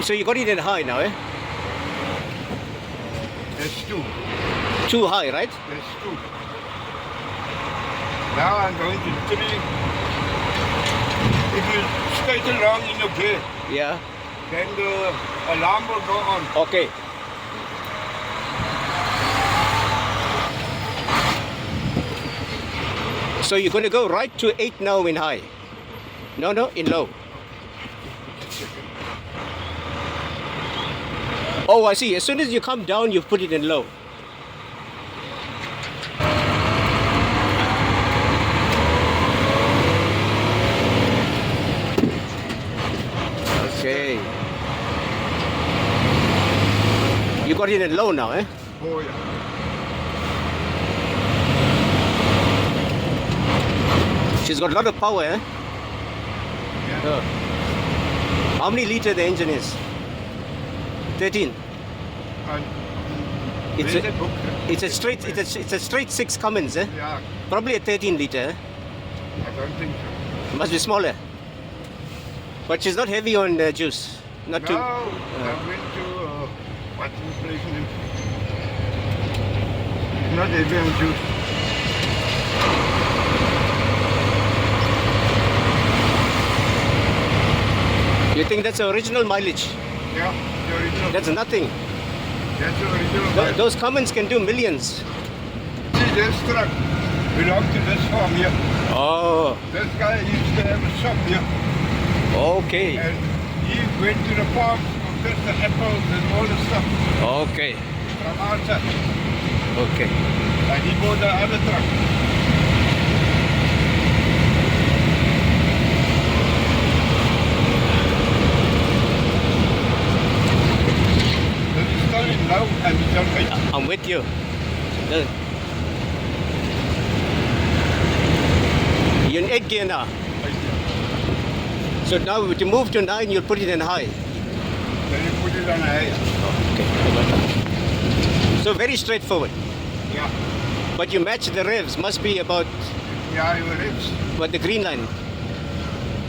So you got it in high now, eh? That's 2. Too high, right? That's 2. Now I'm going to 3. If you straight along in your gear, Yeah. then the alarm will go on. Okay. So you're going to go right to 8 now in high. No, in low. Oh, I see. As soon as you come down, you put it in low. Okay. You got it in low now, eh? Oh, yeah. She's got a lot of power, eh? Yeah. Oh. How many liter the engine is? 13. And It's there's a, a book. it's a straight 6 Cummins, eh? Yeah, Probably a 13 liter, eh? I don't think so. Must be smaller. But she's not heavy on juice. Not No, too. I went to what's the place name? Not heavy on juice. You think that's the original mileage? Yeah, the original. That's nothing. That's the original. Those Cummins can do millions. See, this truck belonged to this farm here. Oh, This guy used to have a shop here. okay. And he went to the farm to get the apples and all the stuff Okay. from outside. Okay. And he bought the other truck. This is still in low and it's on 8. I'm with you. You're in 8 gear now. So now to move to 9, you'll put it in high. Then you put it on high. Okay. So very straightforward. Yeah. But you match the revs. Must be about Yeah, you rich. what the green line.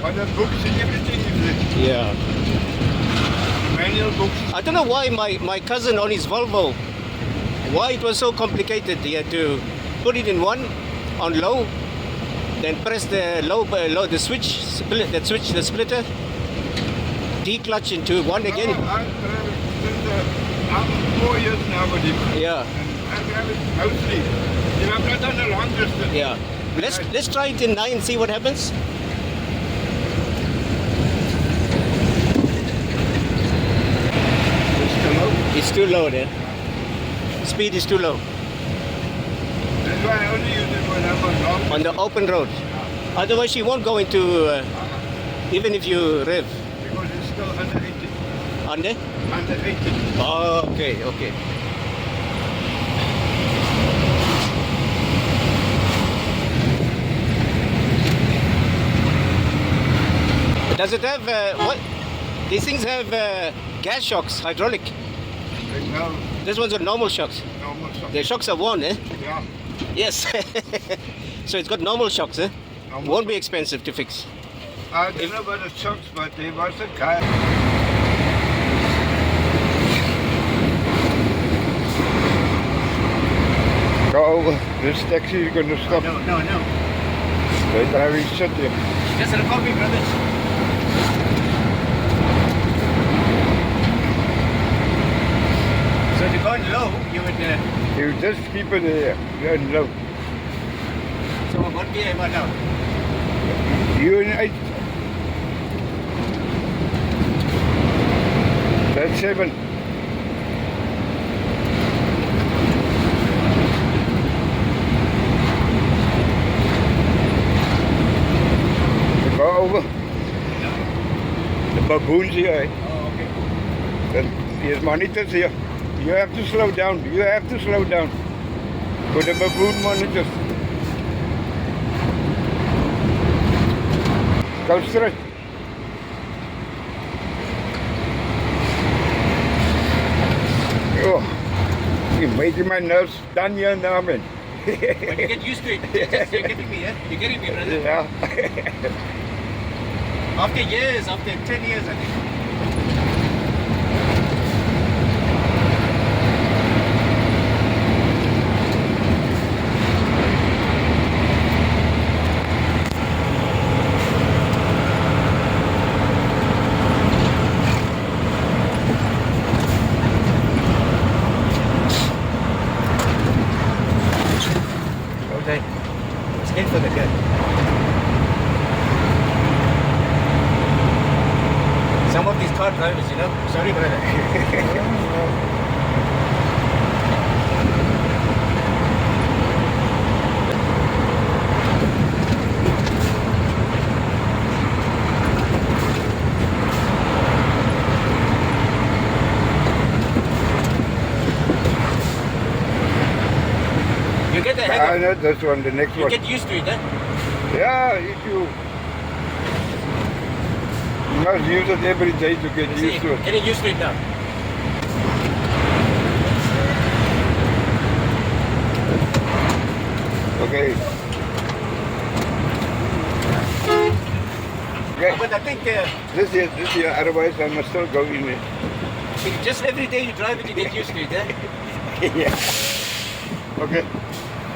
But the books and everything is Yeah. manual books. I don't know why my cousin on his Volvo, why it was so complicated. He had to put it in one on low, then press the low the switch, the splitter, declutch into one again. I'm 4 years now with him. Yeah, I drive it mostly. You know, I'm not on a long distance. yeah. Let's try it in 9, see what happens. It's too low. It's too low there. Speed is too low That's why I only use it when I'm on long on the open road. Otherwise, she won't go into even if you rev because it's still under 80. under. Under 80. Oh, okay. Does it have what? These things have gas shocks, hydraulic. Right now, This one's got normal shocks. normal stuff. The shocks are worn, eh? Yeah. Yes. So it's got normal shocks, eh? Normal. Won't be expensive to fix. I don't know about the shocks, but there was a guy. Go over. This taxi is going to stop. No. They're driving shit here. Just a coffee, brothers. So to go low, you would. You just keep it there. You're low. So what gear am I now? You in 8. That's 7. Go over. The baboons here. Eh? Oh, okay. There's monitors here. You have to slow down. You have to slow down. For the baboon monitors. Go straight. Oh, you're making my nerves done here now, man. When you get used to it, you're getting me, eh? You're getting me, brother. Yeah. After years, after 10 years, I think. time. Scared for the car. Some of these car drivers, you know. Sorry, brother. You get the hang of Not this one, the next You one. get used to it, eh? Yeah, if you must use it every day to get See, used to it. getting used to it now. Okay. Okay. But I think This year, otherwise I must still go in it. just every day you drive it, you get used to it, eh? Yeah. Okay.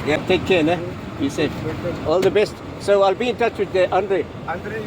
Yeah, take care, eh? Be safe. All the best. So I'll be in touch with Andre. Andre.